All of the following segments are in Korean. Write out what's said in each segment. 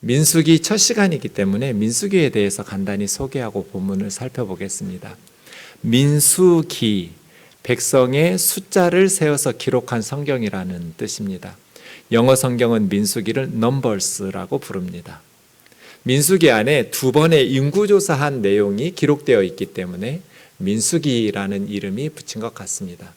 민수기 첫 시간이기 때문에 민수기에 대해서 간단히 소개하고 본문을 살펴보겠습니다. 민수기, 백성의 숫자를 세어서 기록한 성경이라는 뜻입니다. 영어 성경은 민수기를 Numbers라고 부릅니다. 민수기 안에 두 번의 인구조사한 내용이 기록되어 있기 때문에 민수기라는 이름이 붙인 것 같습니다.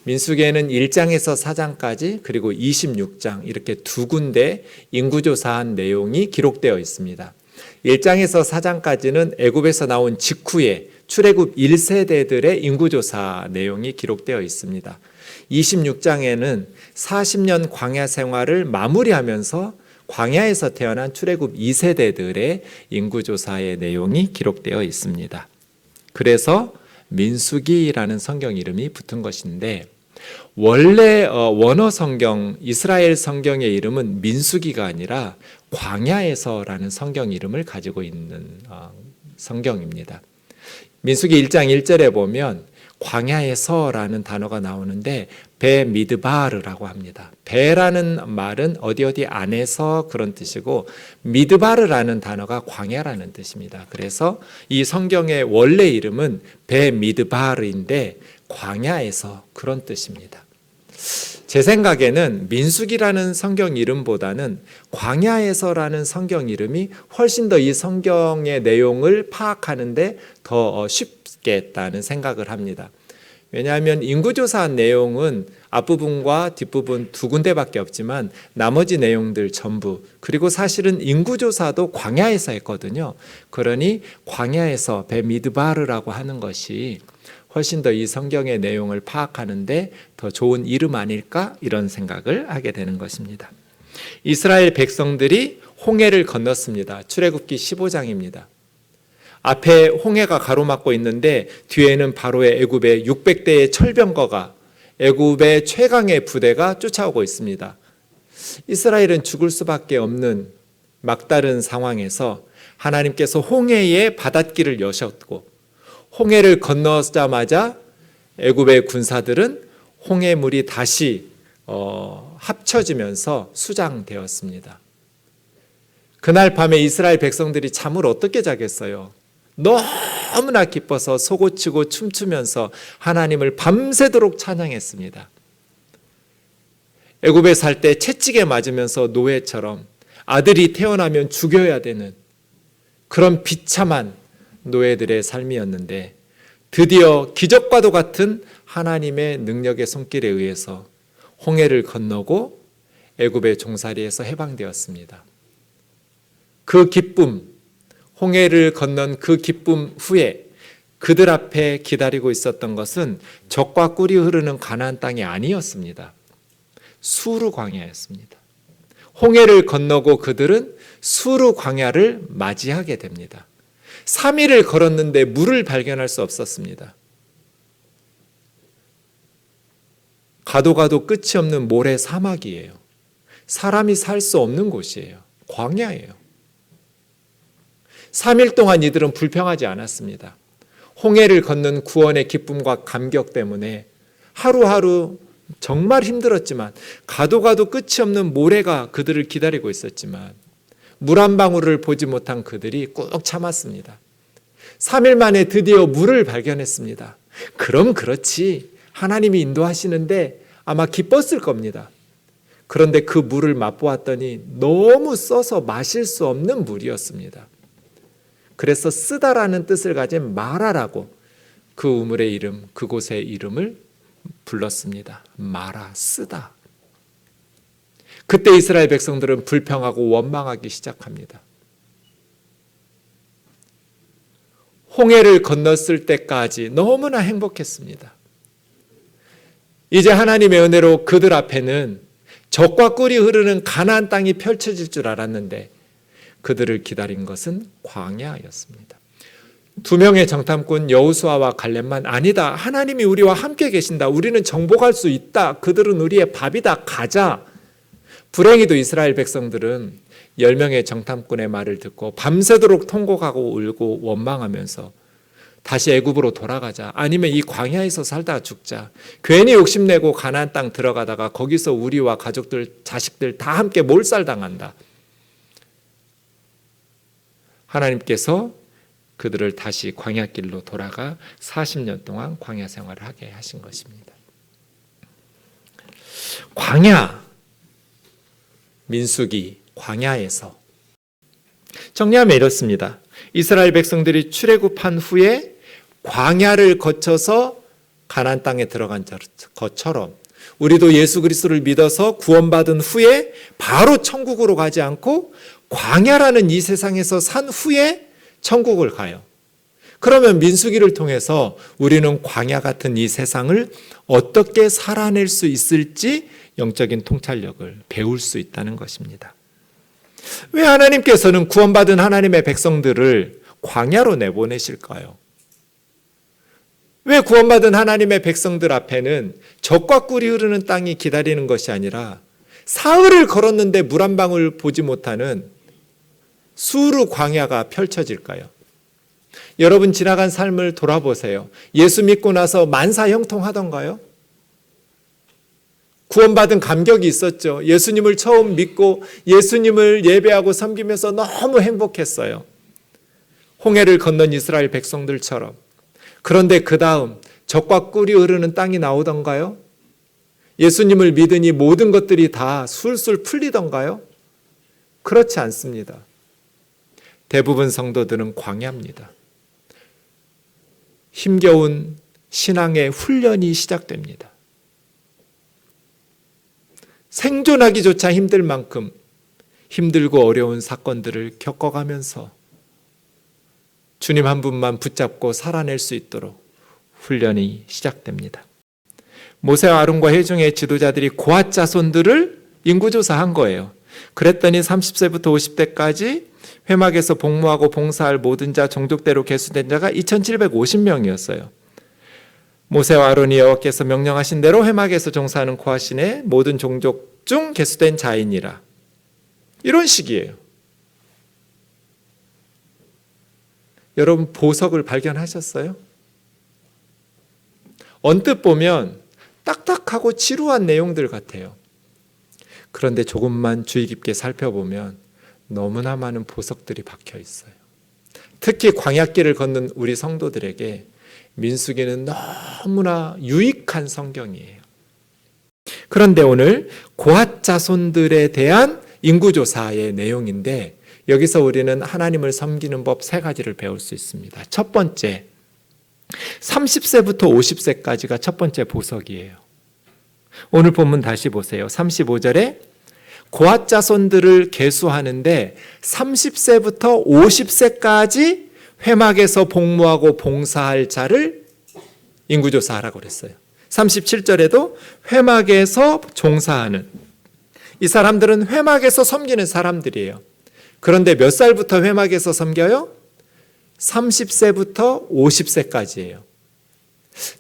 민수기에는 1장에서 4장까지 그리고 26장 이렇게 두 군데 인구조사한 내용이 기록되어 있습니다. 1장에서 4장까지는 애굽에서 나온 직후에 출애굽 1세대들의 인구조사 내용이 기록되어 있습니다. 26장에는 40년 광야 생활을 마무리하면서 광야에서 태어난 출애굽 2세대들의 인구조사의 내용이 기록되어 있습니다. 그래서 민수기라는 성경 이름이 붙은 것인데, 원래 원어 성경, 이스라엘 성경의 이름은 민수기가 아니라 광야에서라는 성경 이름을 가지고 있는 성경입니다. 민수기 1장 1절에 보면 광야에서라는 단어가 나오는데 베미드바르라고 합니다. 베라는 말은 어디 안에서 그런 뜻이고 미드바르라는 단어가 광야라는 뜻입니다. 그래서 이 성경의 원래 이름은 베미드바르인데 광야에서 그런 뜻입니다. 제 생각에는 민수기라는 성경 이름보다는 광야에서라는 성경 이름이 훨씬 더 이 성경의 내용을 파악하는데 더 쉽겠다는 생각을 합니다. 왜냐하면 인구조사한 내용은 앞부분과 뒷부분 두 군데밖에 없지만 나머지 내용들 전부, 그리고 사실은 인구조사도 광야에서 했거든요. 그러니 광야에서 베미드바르라고 하는 것이 훨씬 더 이 성경의 내용을 파악하는데 더 좋은 이름 아닐까, 이런 생각을 하게 되는 것입니다. 이스라엘 백성들이 홍해를 건넜습니다. 출애굽기 15장입니다. 앞에 홍해가 가로막고 있는데 뒤에는 바로의 애굽의 600대의 철병거가, 애굽의 최강의 부대가 쫓아오고 있습니다. 이스라엘은 죽을 수밖에 없는 막다른 상황에서 하나님께서 홍해의 바닷길을 여셨고, 홍해를 건너자마자 애굽의 군사들은 홍해물이 다시 합쳐지면서 수장되었습니다. 그날 밤에 이스라엘 백성들이 잠을 어떻게 자겠어요? 너무나 기뻐서 소고치고 춤추면서 하나님을 밤새도록 찬양했습니다. 애굽에 살 때 채찍에 맞으면서 노예처럼 아들이 태어나면 죽여야 되는 그런 비참한 노예들의 삶이었는데, 드디어 기적과도 같은 하나님의 능력의 손길에 의해서 홍해를 건너고 애굽의 종살이에서 해방되었습니다. 그 기쁨, 홍해를 건넌 그 기쁨 후에 그들 앞에 기다리고 있었던 것은 젖과 꿀이 흐르는 가나안 땅이 아니었습니다. 수르 광야였습니다. 홍해를 건너고 그들은 수르 광야를 맞이하게 됩니다. 3일을 걸었는데 물을 발견할 수 없었습니다. 가도 끝이 없는 모래 사막이에요. 사람이 살 수 없는 곳이에요. 광야예요. 3일 동안 이들은 불평하지 않았습니다. 홍해를 걷는 구원의 기쁨과 감격 때문에 하루하루 정말 힘들었지만, 가도 끝이 없는 모래가 그들을 기다리고 있었지만 물 한 방울을 보지 못한 그들이 꾹 참았습니다. 3일 만에 드디어 물을 발견했습니다. 그럼 그렇지, 하나님이 인도하시는데 아마 기뻤을 겁니다. 그런데 그 물을 맛보았더니 너무 써서 마실 수 없는 물이었습니다. 그래서 쓰다라는 뜻을 가진 마라라고 그 우물의 이름, 그곳의 이름을 불렀습니다. 마라, 쓰다. 그때 이스라엘 백성들은 불평하고 원망하기 시작합니다. 홍해를 건넜을 때까지 너무나 행복했습니다. 이제 하나님의 은혜로 그들 앞에는 젖과 꿀이 흐르는 가나안 땅이 펼쳐질 줄 알았는데 그들을 기다린 것은 광야였습니다. 2명의 정탐꾼 여호수아와 갈렙만 아니다, 하나님이 우리와 함께 계신다, 우리는 정복할 수 있다, 그들은 우리의 밥이다, 가자. 불행히도 이스라엘 백성들은 10명의 정탐꾼의 말을 듣고 밤새도록 통곡하고 울고 원망하면서 다시 애굽으로 돌아가자, 아니면 이 광야에서 살다 죽자, 괜히 욕심내고 가나안 땅 들어가다가 거기서 우리와 가족들, 자식들 다 함께 몰살당한다, 하나님께서 그들을 다시 광야길로 돌아가 40년 동안 광야 생활을 하게 하신 것입니다. 광야, 민수기, 광야에서 정리하면 이렇습니다. 이스라엘 백성들이 출애굽한 후에 광야를 거쳐서 가나안 땅에 들어간 것처럼 우리도 예수 그리스도를 믿어서 구원받은 후에 바로 천국으로 가지 않고 광야라는 이 세상에서 산 후에 천국을 가요. 그러면 민수기를 통해서 우리는 광야 같은 이 세상을 어떻게 살아낼 수 있을지 영적인 통찰력을 배울 수 있다는 것입니다. 왜 하나님께서는 구원받은 하나님의 백성들을 광야로 내보내실까요? 왜 구원받은 하나님의 백성들 앞에는 젖과 꿀이 흐르는 땅이 기다리는 것이 아니라 사흘을 걸었는데 물 한 방울 보지 못하는 수르 광야가 펼쳐질까요? 여러분 지나간 삶을 돌아보세요. 예수 믿고 나서 만사 형통하던가요? 구원받은 감격이 있었죠. 예수님을 처음 믿고 예수님을 예배하고 섬기면서 너무 행복했어요. 홍해를 건넌 이스라엘 백성들처럼. 그런데 그 다음 젖과 꿀이 흐르는 땅이 나오던가요? 예수님을 믿으니 모든 것들이 다 술술 풀리던가요? 그렇지 않습니다. 대부분 성도들은 광야입니다. 힘겨운 신앙의 훈련이 시작됩니다. 생존하기조차 힘들 만큼 힘들고 어려운 사건들을 겪어가면서 주님 한 분만 붙잡고 살아낼 수 있도록 훈련이 시작됩니다. 모세와 아론과 회중의 지도자들이 고앗 자손들을 인구조사한 거예요. 그랬더니 30세부터 50대까지 회막에서 복무하고 봉사할 모든 자 종족대로 계수된 자가 2750명이었어요. 모세와 아론이 여호와께서 명령하신 대로 회막에서 종사하는 고앗신의 모든 종족 중 계수된 자이니라. 이런 식이에요. 여러분 보석을 발견하셨어요? 언뜻 보면 딱딱하고 지루한 내용들 같아요. 그런데 조금만 주의 깊게 살펴보면 너무나 많은 보석들이 박혀 있어요. 특히 광야길을 걷는 우리 성도들에게 민수기는 너무나 유익한 성경이에요. 그런데 오늘 고앗 자손들에 대한 인구조사의 내용인데 여기서 우리는 하나님을 섬기는 법 3가지를 배울 수 있습니다. 첫 번째, 30세부터 50세까지가 첫 번째 보석이에요. 오늘 본문 다시 보세요. 35절에 고앗 자손들을 계수하는데 30세부터 50세까지 회막에서 복무하고 봉사할 자를 인구조사하라고 그랬어요. 37절에도 회막에서 종사하는 이 사람들은 회막에서 섬기는 사람들이에요. 그런데 몇 살부터 회막에서 섬겨요? 30세부터 50세까지예요.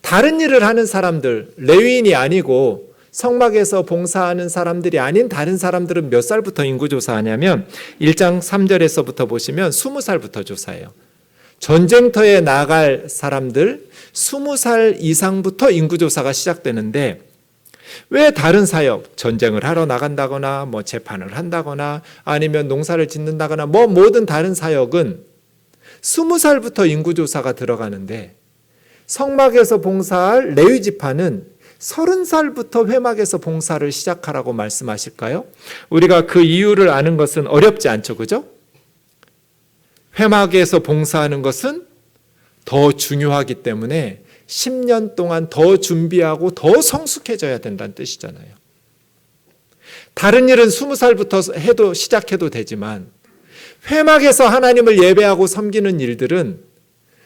다른 일을 하는 사람들, 레위인이 아니고 성막에서 봉사하는 사람들이 아닌 다른 사람들은 몇 살부터 인구조사하냐면 1장 3절에서부터 보시면 20살부터 조사해요. 전쟁터에 나갈 사람들 20살 이상부터 인구조사가 시작되는데 왜 다른 사역, 전쟁을 하러 나간다거나 뭐 재판을 한다거나 아니면 농사를 짓는다거나 뭐 모든 다른 사역은 20살부터 인구조사가 들어가는데 성막에서 봉사할 레위 지파는 30살부터 회막에서 봉사를 시작하라고 말씀하실까요? 우리가 그 이유를 아는 것은 어렵지 않죠, 그죠? 회막에서 봉사하는 것은 더 중요하기 때문에 10년 동안 더 준비하고 더 성숙해져야 된다는 뜻이잖아요. 다른 일은 20살부터 시작해도 되지만 회막에서 하나님을 예배하고 섬기는 일들은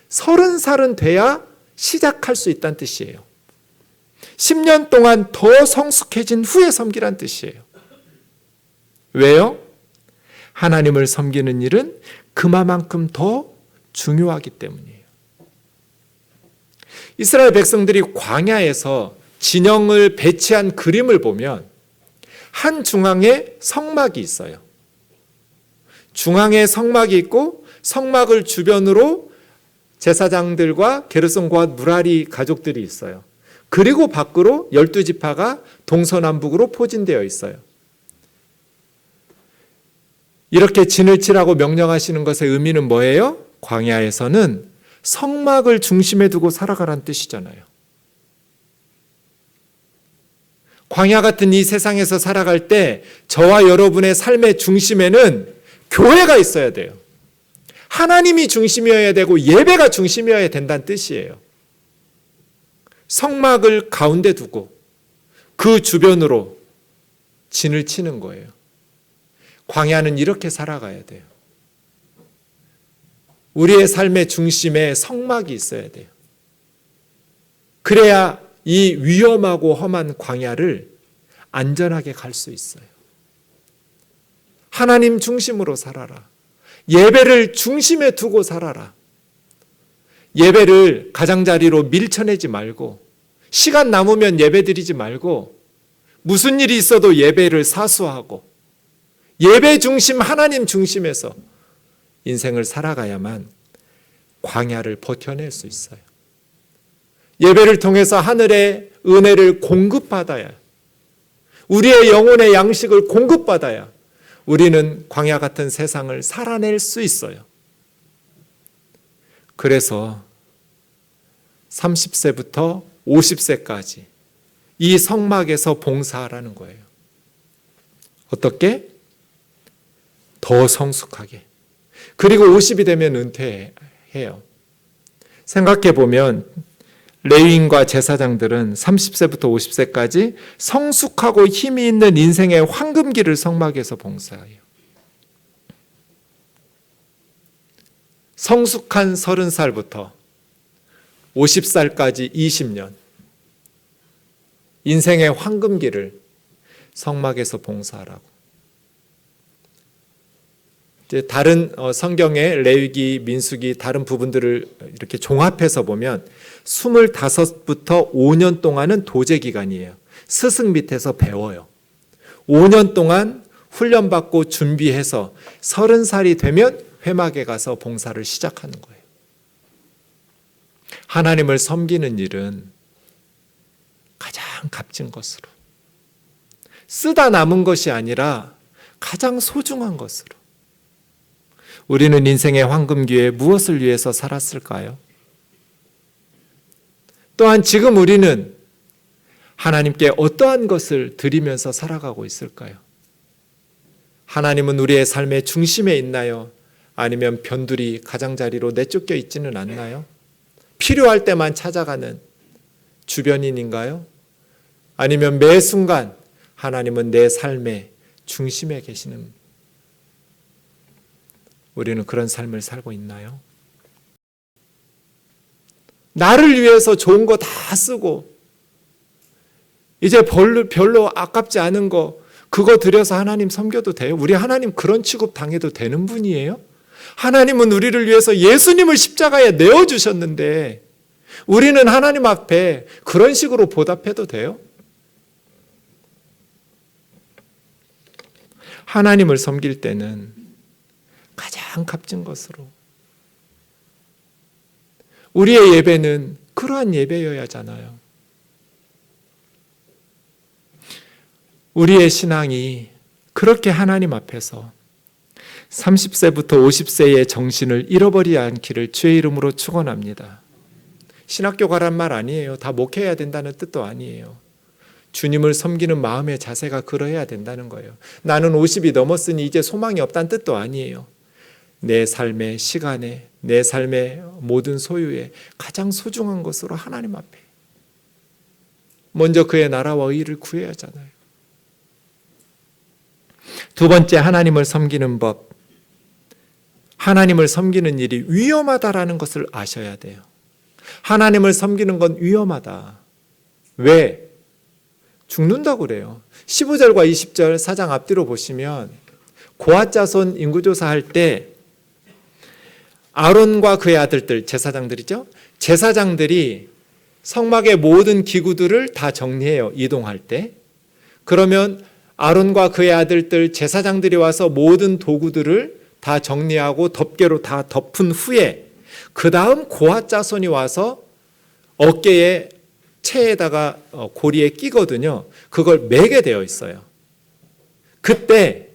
30살은 돼야 시작할 수 있다는 뜻이에요. 10년 동안 더 성숙해진 후에 섬기란 뜻이에요. 왜요? 하나님을 섬기는 일은 그만큼 더 중요하기 때문이에요. 이스라엘 백성들이 광야에서 진영을 배치한 그림을 보면 한 중앙에 성막이 있어요. 중앙에 성막이 있고 성막을 주변으로 제사장들과 게르손 고앗 무라리 가족들이 있어요. 그리고 밖으로 12지파가 동서남북으로 포진되어 있어요. 이렇게 진을 치라고 명령하시는 것의 의미는 뭐예요? 광야에서는 성막을 중심에 두고 살아가라는 뜻이잖아요. 광야 같은 이 세상에서 살아갈 때 저와 여러분의 삶의 중심에는 교회가 있어야 돼요. 하나님이 중심이어야 되고 예배가 중심이어야 된다는 뜻이에요. 성막을 가운데 두고 그 주변으로 진을 치는 거예요. 광야는 이렇게 살아가야 돼요. 우리의 삶의 중심에 성막이 있어야 돼요. 그래야 이 위험하고 험한 광야를 안전하게 갈 수 있어요. 하나님 중심으로 살아라. 예배를 중심에 두고 살아라. 예배를 가장자리로 밀쳐내지 말고, 시간 남으면 예배 드리지 말고, 무슨 일이 있어도 예배를 사수하고, 예배 중심, 하나님 중심에서 인생을 살아가야만 광야를 버텨낼 수 있어요. 예배를 통해서 하늘의 은혜를 공급받아야, 우리의 영혼의 양식을 공급받아야 우리는 광야 같은 세상을 살아낼 수 있어요. 그래서 30세부터 50세까지 이 성막에서 봉사하라는 거예요. 어떻게? 더 성숙하게. 그리고 50이 되면 은퇴해요. 생각해 보면 레위인과 제사장들은 30세부터 50세까지 성숙하고 힘이 있는 인생의 황금기를 성막에서 봉사해요. 성숙한 30살부터 50살까지 20년 인생의 황금기를 성막에서 봉사하라고. 이제 다른 성경의 레위기, 민수기 다른 부분들을 이렇게 종합해서 보면 25부터 5년 동안은 도제 기간이에요. 스승 밑에서 배워요. 5년 동안 훈련받고 준비해서 30살이 되면 회막에 가서 봉사를 시작하는 거예요. 하나님을 섬기는 일은 가장 값진 것으로, 쓰다 남은 것이 아니라 가장 소중한 것으로. 우리는 인생의 황금기에 무엇을 위해서 살았을까요? 또한 지금 우리는 하나님께 어떠한 것을 드리면서 살아가고 있을까요? 하나님은 우리의 삶의 중심에 있나요? 아니면 변두리 가장자리로 내쫓겨 있지는 않나요? 필요할 때만 찾아가는 주변인인가요? 아니면 매 순간 하나님은 내 삶의 중심에 계시는, 우리는 그런 삶을 살고 있나요? 나를 위해서 좋은 거 다 쓰고 이제 별로 아깝지 않은 거 그거 들여서 하나님 섬겨도 돼요? 우리 하나님 그런 취급 당해도 되는 분이에요? 하나님은 우리를 위해서 예수님을 십자가에 내어주셨는데 우리는 하나님 앞에 그런 식으로 보답해도 돼요? 하나님을 섬길 때는 가장 값진 것으로, 우리의 예배는 그러한 예배여야 하잖아요. 우리의 신앙이 그렇게 하나님 앞에서 30세부터 50세의 정신을 잃어버리지 않기를 주의 이름으로 축원합니다. 신학교 가란 말 아니에요. 다 목회해야 된다는 뜻도 아니에요. 주님을 섬기는 마음의 자세가 그러해야 된다는 거예요. 나는 50이 넘었으니 이제 소망이 없다는 뜻도 아니에요. 내 삶의 시간에, 내 삶의 모든 소유에 가장 소중한 것으로 하나님 앞에 먼저 그의 나라와 의를 구해야 하잖아요. 두 번째, 하나님을 섬기는 법. 하나님을 섬기는 일이 위험하다라는 것을 아셔야 돼요. 하나님을 섬기는 건 위험하다. 왜? 죽는다고 그래요. 15절과 20절 4장 앞뒤로 보시면 고핫 자손 인구조사할 때 아론과 그의 아들들, 제사장들이죠. 제사장들이 성막의 모든 기구들을 다 정리해요. 이동할 때. 그러면 아론과 그의 아들들, 제사장들이 와서 모든 도구들을 다 정리하고 덮개로 다 덮은 후에 그 다음 고핫 자손이 와서 어깨에 채에다가 고리에 끼거든요. 그걸 매게 되어 있어요. 그때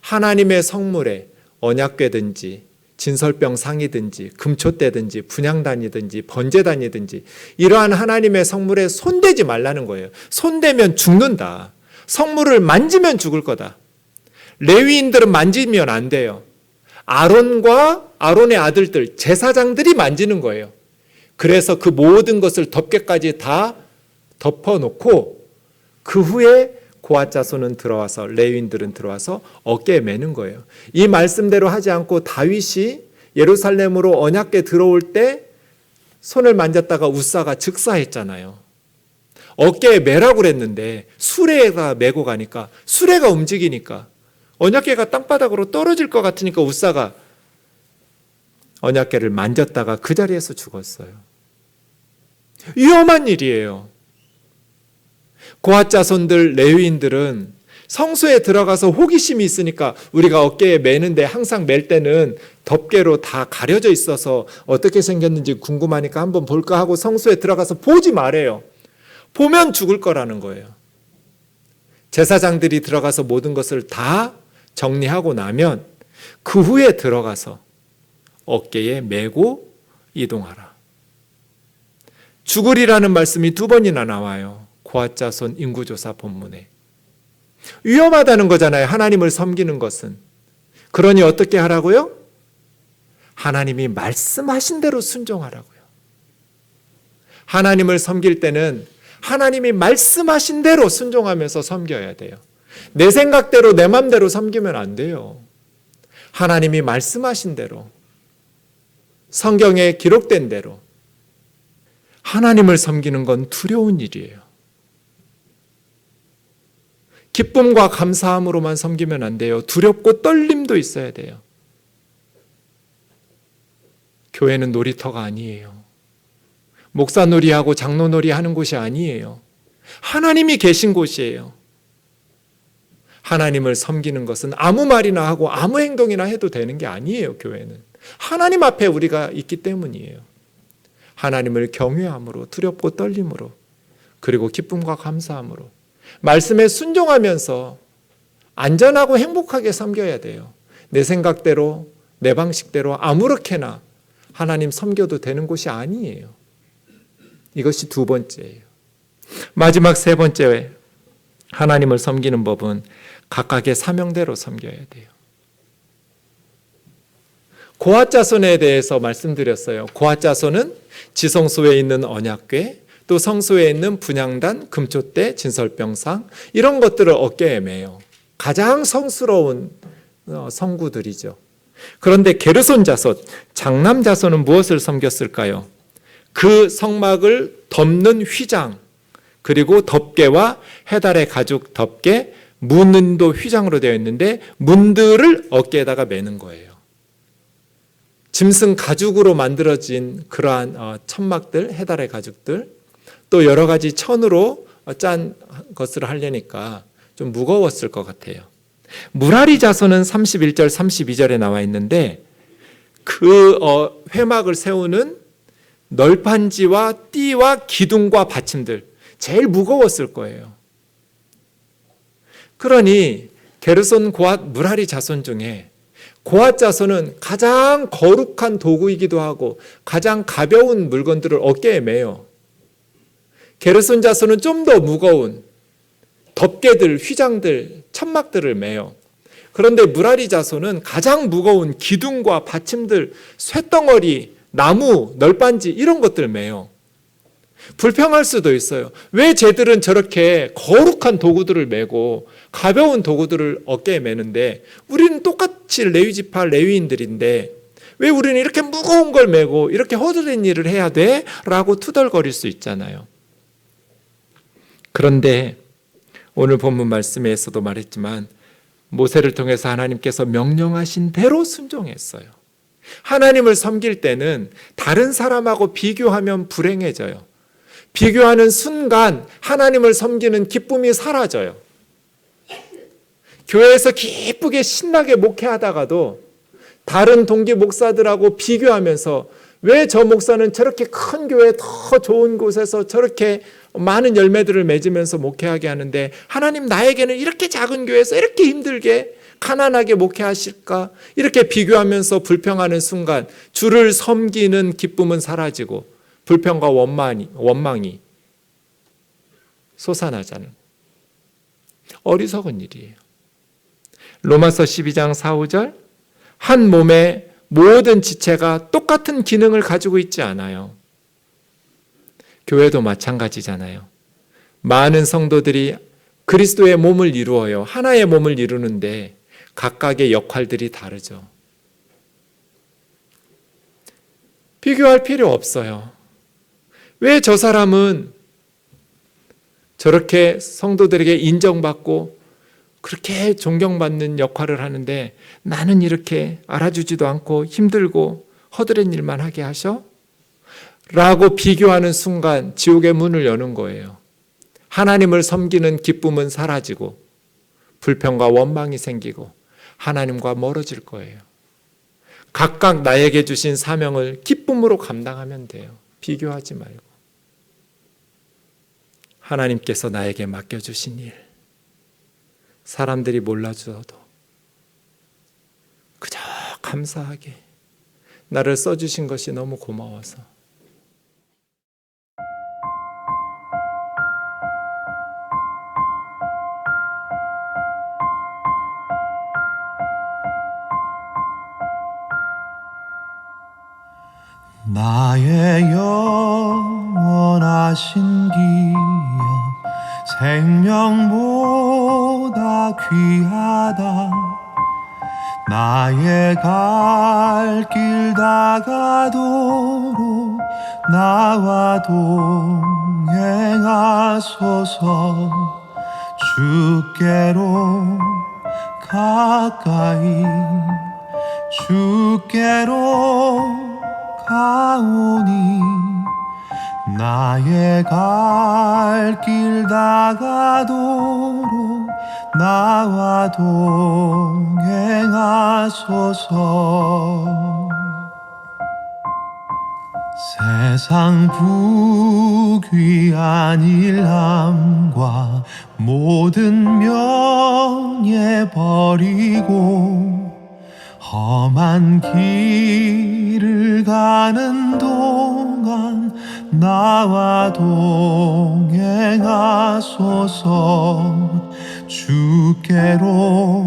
하나님의 성물에 언약궤든지 진설병 상이든지 금촛대든지 분향단이든지 번제단이든지 이러한 하나님의 성물에 손대지 말라는 거예요. 손대면 죽는다. 성물을 만지면 죽을 거다. 레위인들은 만지면 안 돼요. 아론과 아론의 아들들, 제사장들이 만지는 거예요. 그래서 그 모든 것을 덮개까지 다 덮어놓고 그 후에 고앗 자손은 들어와서, 레위인들은 들어와서 어깨에 매는 거예요. 이 말씀대로 하지 않고 다윗이 예루살렘으로 언약궤 들어올 때 손을 만졌다가 우사가 즉사했잖아요. 어깨에 매라고 그랬는데 수레가 메고 가니까, 수레가 움직이니까 언약궤가 땅바닥으로 떨어질 것 같으니까 우사가 언약궤를 만졌다가 그 자리에서 죽었어요. 위험한 일이에요. 고앗 자손들, 레위인들은 성소에 들어가서 호기심이 있으니까, 우리가 어깨에 매는데 항상 맬 때는 덮개로 다 가려져 있어서 어떻게 생겼는지 궁금하니까 한번 볼까 하고 성소에 들어가서 보지 말아요. 보면 죽을 거라는 거예요. 제사장들이 들어가서 모든 것을 다 정리하고 나면 그 후에 들어가서 어깨에 메고 이동하라. 죽으리라는 말씀이 2번이나 나와요. 고앗 자손 인구조사 본문에. 위험하다는 거잖아요. 하나님을 섬기는 것은. 그러니 어떻게 하라고요? 하나님이 말씀하신 대로 순종하라고요. 하나님을 섬길 때는 하나님이 말씀하신 대로 순종하면서 섬겨야 돼요. 내 생각대로 내 맘대로 섬기면 안 돼요. 하나님이 말씀하신 대로, 성경에 기록된 대로 하나님을 섬기는 건 두려운 일이에요. 기쁨과 감사함으로만 섬기면 안 돼요. 두렵고 떨림도 있어야 돼요. 교회는 놀이터가 아니에요. 목사놀이하고 장로놀이 하는 곳이 아니에요. 하나님이 계신 곳이에요. 하나님을 섬기는 것은 아무 말이나 하고 아무 행동이나 해도 되는 게 아니에요. 교회는 하나님 앞에 우리가 있기 때문이에요. 하나님을 경외함으로, 두렵고 떨림으로, 그리고 기쁨과 감사함으로 말씀에 순종하면서 안전하고 행복하게 섬겨야 돼요. 내 생각대로, 내 방식대로 아무렇게나 하나님 섬겨도 되는 곳이 아니에요. 이것이 2번째예요. 마지막 3번째, 하나님을 섬기는 법은 각각의 사명대로 섬겨야 돼요. 고앗 자손에 대해서 말씀드렸어요. 고앗 자손은 지성소에 있는 언약궤, 또 성소에 있는 분향단, 금촛대, 진설병상, 이런 것들을 어깨에 매요. 가장 성스러운 성구들이죠. 그런데 게르손 자손, 장남 자손은 무엇을 섬겼을까요? 그 성막을 덮는 휘장, 그리고 덮개와 해달의 가죽 덮개, 문도 휘장으로 되어 있는데 문들을 어깨에다가 매는 거예요. 짐승 가죽으로 만들어진 그러한 천막들, 해달의 가죽들, 또 여러 가지 천으로 짠 것을 하려니까 좀 무거웠을 것 같아요. 무라리 자손은 31절, 32절에 나와 있는데 그 회막을 세우는 널판지와 띠와 기둥과 받침들, 제일 무거웠을 거예요. 그러니 게르손, 고앗, 무라리 자손 중에 고앗 자손은 가장 거룩한 도구이기도 하고 가장 가벼운 물건들을 어깨에 매요. 게르손 자손은 좀 더 무거운 덮개들, 휘장들, 천막들을 매요. 그런데 무라리 자손은 가장 무거운 기둥과 받침들, 쇳덩어리, 나무, 널빤지 이런 것들 매요. 불평할 수도 있어요. 왜 쟤들은 저렇게 거룩한 도구들을 메고 가벼운 도구들을 어깨에 매는데 우리는 똑같이 레위지파 레위인들인데 왜 우리는 이렇게 무거운 걸 메고 이렇게 허드렛 일을 해야 돼? 라고 투덜거릴 수 있잖아요. 그런데 오늘 본문 말씀에서도 말했지만 모세를 통해서 하나님께서 명령하신 대로 순종했어요. 하나님을 섬길 때는 다른 사람하고 비교하면 불행해져요. 비교하는 순간 하나님을 섬기는 기쁨이 사라져요. 교회에서 기쁘게 신나게 목회하다가도 다른 동기 목사들하고 비교하면서 왜 저 목사는 저렇게 큰 교회 더 좋은 곳에서 저렇게 많은 열매들을 맺으면서 목회하게 하는데 하나님 나에게는 이렇게 작은 교회에서 이렇게 힘들게 가난하게 목회하실까? 이렇게 비교하면서 불평하는 순간 주를 섬기는 기쁨은 사라지고 불평과 원망이 솟아나자는 어리석은 일이에요. 로마서 12장 4, 5절 한 몸의 모든 지체가 똑같은 기능을 가지고 있지 않아요. 교회도 마찬가지잖아요. 많은 성도들이 그리스도의 몸을 이루어요. 하나의 몸을 이루는데 각각의 역할들이 다르죠. 비교할 필요 없어요. 왜 저 사람은 저렇게 성도들에게 인정받고 그렇게 존경받는 역할을 하는데 나는 이렇게 알아주지도 않고 힘들고 허드렛 일만 하게 하셔? 라고 비교하는 순간 지옥의 문을 여는 거예요. 하나님을 섬기는 기쁨은 사라지고 불평과 원망이 생기고 하나님과 멀어질 거예요. 각각 나에게 주신 사명을 기쁨으로 감당하면 돼요. 비교하지 말고. 하나님께서 나에게 맡겨주신 일, 사람들이 몰라주어도 그저 감사하게 나를 써주신 것이 너무 고마워서 나의 영원하신 기업 생명보다 귀하다. 나의 갈 길 다가도록 나와 동행하소서. 주께로 가까이 주께로 가오니 나의 갈 길 다가도록 나와 동행하소서. 세상 부귀한 일함과 모든 명예 버리고 험한 길을 가는 동안 나와 동행하소서. 주께로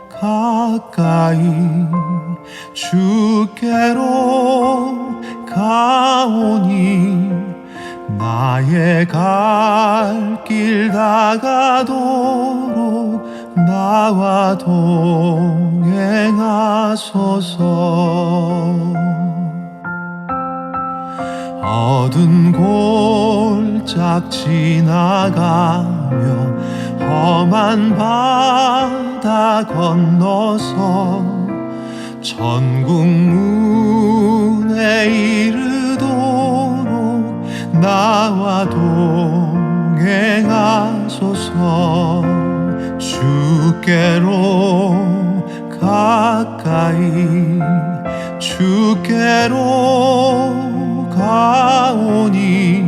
가까이 주께로 가오니 나의 갈 길 다가도록 나와 동행하소서. 어두운 골짝 지나가며 험한 바다 건너서 천국 문에 이르도록 나와 동행하소서. 주께로 가까이 주께로 가오니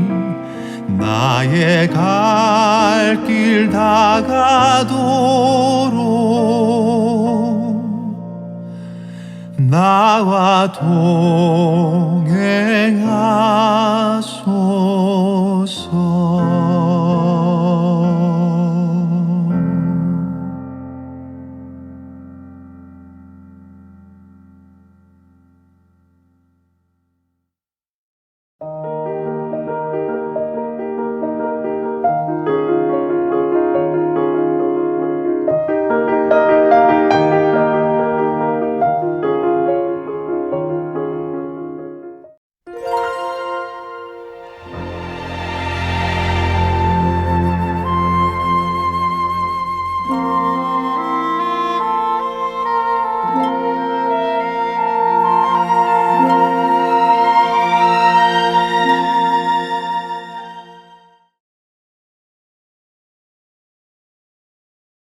나의 갈 길 다가도록 나와 동행하소서.